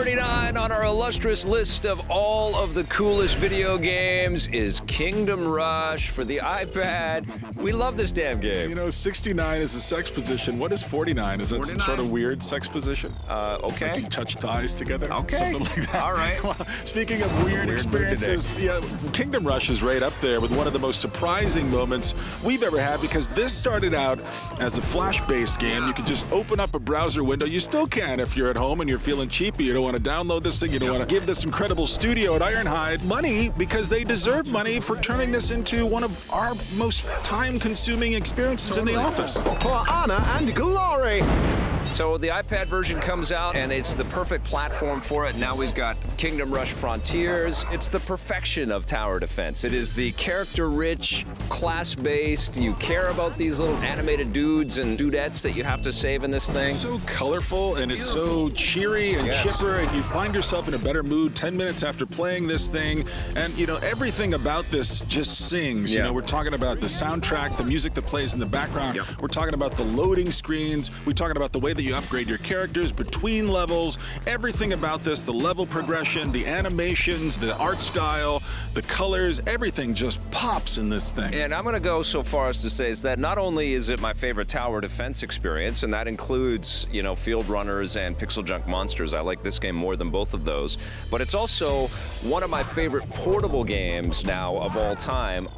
39 on our illustrious list of all of the coolest video games is Kingdom Rush for the iPad. We love this damn game. You know, 69 is a sex position. What is 49? Is that 49? some sort of weird sex position? Okay. Like you touch thighs together? Okay. Something like that. All right. Well, speaking of weird experiences, yeah, Kingdom Rush is right up there with one of the most surprising moments we've ever had, because this started out as a Flash-based game. You could just open up a browser window. You still can if you're at home and you're feeling cheapy. You don't want to download this thing. You don't want to give this incredible studio at Ironhide money, because they deserve money for turning this into one of our most time-consuming experiences in the office. For honor and glory! So the iPad version comes out, and it's the perfect platform for it. Now we've got Kingdom Rush Frontiers. It's the perfection of tower defense. It is the character-rich, class-based. You care about these little animated dudes and dudettes that you have to save in this thing. It's so colorful, and it's so cheery and chipper, and you find yourself in a better mood 10 minutes after playing this thing. And, you know, everything about this just sings. You know, we're talking about the soundtrack, the music that plays in the background. We're talking about the loading screens. We're talking about the way that you upgrade your characters between levels. Everything about this, the level progression, the animations, the art style, the colors, everything just pops in this thing. And I'm going to go so far as to say is that not only is it my favorite tower defense experience, and that includes, you know, Field Runners and Pixel Junk Monsters. I like this game more than both of those. But it's also one of my favorite portable games now of all time.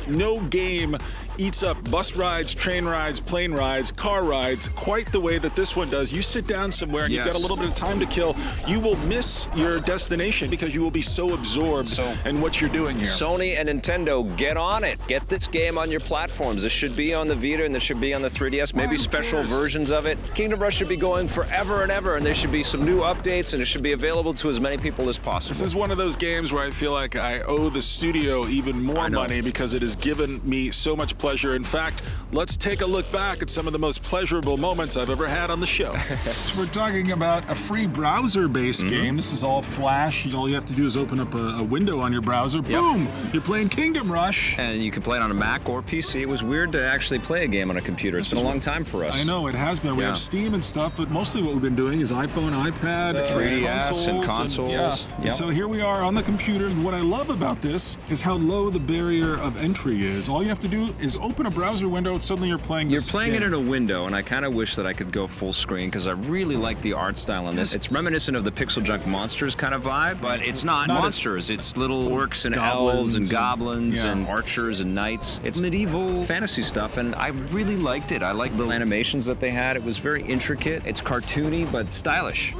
No game eats up bus rides, train rides, plane rides, car rides quite the way that this one does. You sit down somewhere and you've got a little bit of time to kill, you will miss your destination because you will be so absorbed in what you're doing here. Sony and Nintendo, get on it. Get this game on your platforms. This should be on the Vita and this should be on the 3DS, maybe special versions of it. Kingdom Rush should be going forever and ever, and there should be some new updates, and it should be available to as many people as possible. This is one of those games where I feel like I owe the studio even more money because it has given me so much pleasure. In fact, let's take a look back at some of the most pleasurable moments I've ever had on the show. So we're talking about a free browser-based game. This is all Flash. All you have to do is open up a window on your browser. Boom! You're playing Kingdom Rush. And you can play it on a Mac or PC. It was weird to actually play a game on a computer. It's been a long time for us. I know, it has been. We have Steam and stuff, but mostly what we've been doing is iPhone, iPad, 3DS and consoles. And so here we are on the computer. And what I love about this is how low the barrier of entry is. All you have to do is open a browser window and suddenly you're playing this game. It in a window, and I kind of wish that I could go full screen because I really like the art style on this. It's reminiscent of the Pixel Junk Monsters kind of vibe, but it's not monsters. It's little orcs and elves and goblins and archers and knights. It's medieval fantasy stuff, and I really liked it. I liked the animations that they had. It was very intricate. It's cartoony, but stylish.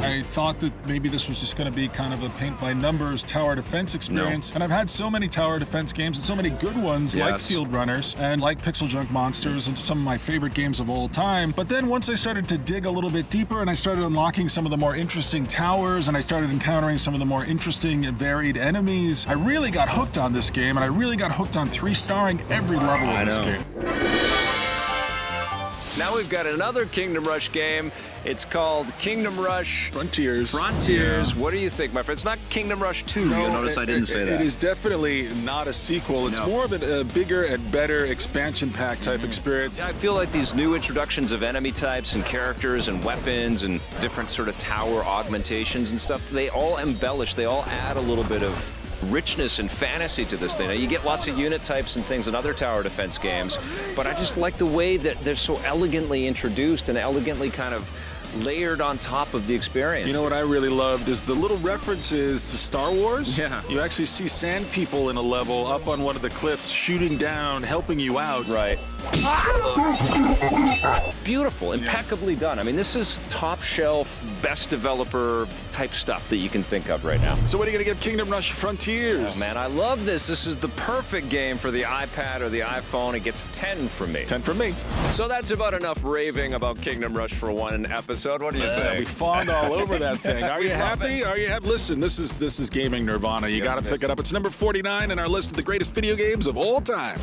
I thought that maybe this was just going to be kind of a paint-by-numbers tower defense experience. And I've had so many tower defense games and so many good ones like Field Runners and like Pixel Junk Monsters and some of my favorite games of all time. But then once I started to dig a little bit deeper and I started unlocking some of the more interesting towers and I started encountering some of the more interesting and varied enemies, I really got hooked on this game, and I really got hooked on 3-starring every level of this game. Now we've got another Kingdom Rush game. It's called Kingdom Rush Frontiers. What do you think, my friend? It's not Kingdom Rush 2. No, You'll notice I didn't say that. It is definitely not a sequel. It's more of a bigger and better expansion pack type experience. I feel like these new introductions of enemy types and characters and weapons and different sort of tower augmentations and stuff, they all embellish, they all add a little bit of richness and fantasy to this thing. Now, you get lots of unit types and things in other tower defense games, but I just like the way that they're so elegantly introduced and elegantly kind of layered on top of the experience. You know what I really loved is the little references to Star Wars. Yeah. You actually see sand people in a level up on one of the cliffs shooting down, helping you out. Right. Beautiful, impeccably done. I mean, this is top shelf, best developer type stuff that you can think of right now. So what are you gonna give Kingdom Rush Frontiers? Oh man, I love this. This is the perfect game for the iPad or the iPhone. It gets 10 from me. 10 from me. So that's about enough raving about Kingdom Rush for one episode. What do you think? We fawned all over that thing. Are you happy? Are you happy? Listen, this is gaming nirvana. You gotta pick it up. It's number 49 in our list of the greatest video games of all time.